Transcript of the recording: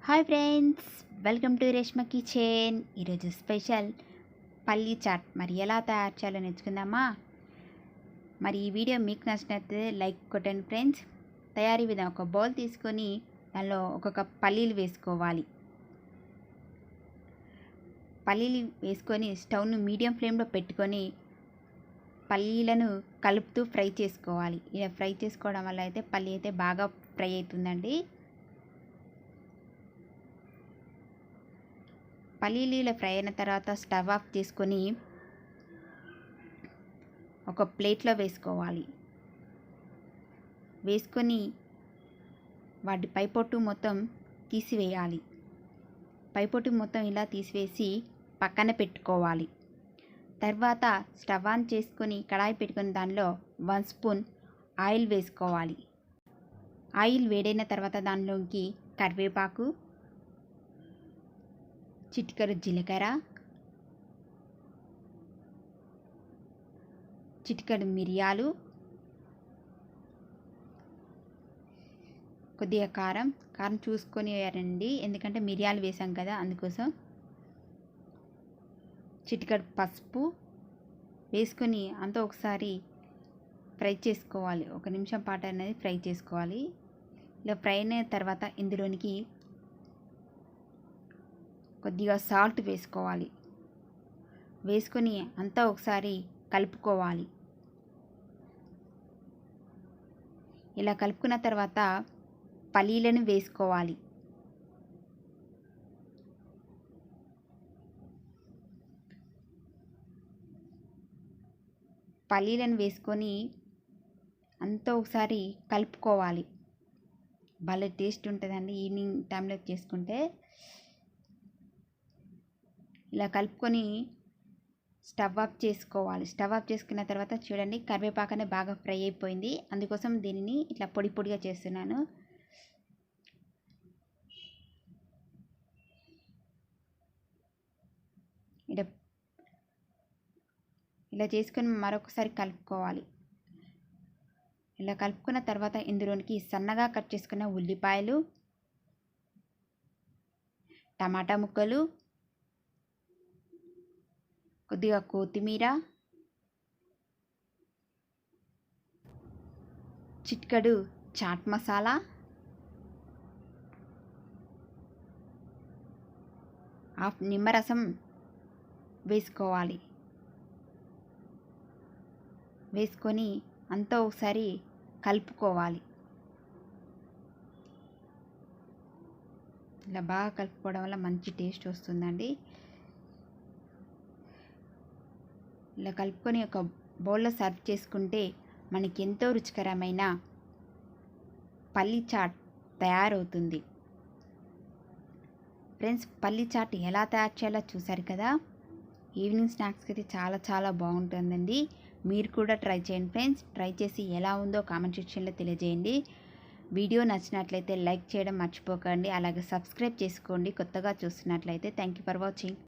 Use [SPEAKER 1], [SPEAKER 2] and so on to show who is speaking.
[SPEAKER 1] Hi friends, welcome to Reshma kitchen. ఈరోజు special పల్లీ chat మరి ఎలా తయారు చేయాలో నేర్చుకుందామా. మరి ఈ వీడియో మీకు నచ్చినట్లయితే లైక్ కొట్టండి ఫ్రెండ్స్. తయారీ విధానం: ఒక బౌల్ తీసుకొని దానిలో ఒక కప్ పల్లీలు వేసుకోవాలి. పల్లీలు వేసుకొని స్టవ్ను మీడియం ఫ్లేమ్లో పెట్టుకొని పల్లీలను కలుపుతూ ఫ్రై చేసుకోవాలి. ఇలా ఫ్రై చేసుకోవడం వల్ల అయితే పల్లీ అయితే బాగా ఫ్రై అవుతుందండి. పల్లీలు ఫ్రై అయిన తర్వాత స్టవ్ ఆఫ్ చేసుకొని ఒక ప్లేట్లో వేసుకోవాలి. వేసుకొని వాటి పైపొట్టు మొత్తం తీసివేయాలి. పైపొట్టు మొత్తం ఇలా తీసివేసి పక్కన పెట్టుకోవాలి. తర్వాత స్టవ్ ఆన్ చేసుకొని కడాయి పెట్టుకొని దానిలో 1 స్పూన్ ఆయిల్ వేసుకోవాలి. ఆయిల్ వేడైన తర్వాత దానిలోకి కరివేపాకు, చిటికెడు జీలకర్ర, చిటికెడు మిరియాలు, కొద్దిగా కారం చూసుకొని వేయండి, ఎందుకంటే మిరియాలు వేసాం కదా అందుకోసం. చిటికెడు పసుపు వేసుకొని అంతా ఒకసారి ఫ్రై చేసుకోవాలి. 1 నిమిషం పాటు అనేది ఫ్రై చేసుకోవాలి. ఇలా ఫ్రై అయిన తర్వాత ఇందులోనికి కొద్దిగా సాల్ట్ వేసుకోవాలి. వేసుకొని అంతా ఒకసారి కలుపుకోవాలి. ఇలా కలుపుకున్న తర్వాత పల్లీలను వేసుకోవాలి. పల్లీలను వేసుకొని అంతా ఒకసారి కలుపుకోవాలి. భలే టేస్ట్ ఉంటుందండి ఈవినింగ్ టైంలో చేసుకుంటే. ఇలా కలుపుకొని స్టవ్ ఆఫ్ చేసుకోవాలి. స్టవ్ ఆఫ్ చేసుకున్న తర్వాత చూడండి, కరివేపాకు బాగా ఫ్రై అయిపోయింది. అందుకోసం దీనిని ఇట్లా పొడి పొడిగా చేస్తున్నాను. ఇలా చేసుకొని మరొకసారి కలుపుకోవాలి. ఇలా కలుపుకున్న తర్వాత ఇందులోనికి సన్నగా కట్ చేసుకున్న ఉల్లిపాయలు, టమాటా ముక్కలు, కొద్దిగా కొత్తిమీర, చిటికెడు చాట్ మసాలా, హాఫ్ నిమ్మరసం వేసుకోవాలి. వేసుకొని అంతా ఒకసారి కలుపుకోవాలి. ఇలా బాగా కలుపుకోవడం వల్ల మంచి టేస్ట్ వస్తుందండి. ఇలా కలుపుకొని ఒక బౌల్లో సర్వ్ చేసుకుంటే మనకి ఎంతో రుచికరమైన పల్లీ చాట్ తయారవుతుంది. ఫ్రెండ్స్, పల్లీ చాట్ ఎలా తయారు చేయాలో చూసారు కదా. ఈవినింగ్ స్నాక్స్కి అయితే చాలా చాలా బాగుంటుందండి. మీరు కూడా ట్రై చేయండి ఫ్రెండ్స్. ట్రై చేసి ఎలా ఉందో కామెంట్ సెక్షన్లో తెలియజేయండి. వీడియో నచ్చినట్లయితే లైక్ చేయడం మర్చిపోకండి. అలాగే సబ్స్క్రైబ్ చేసుకోండి కొత్తగా చూస్తున్నట్లయితే. Thank you for watching.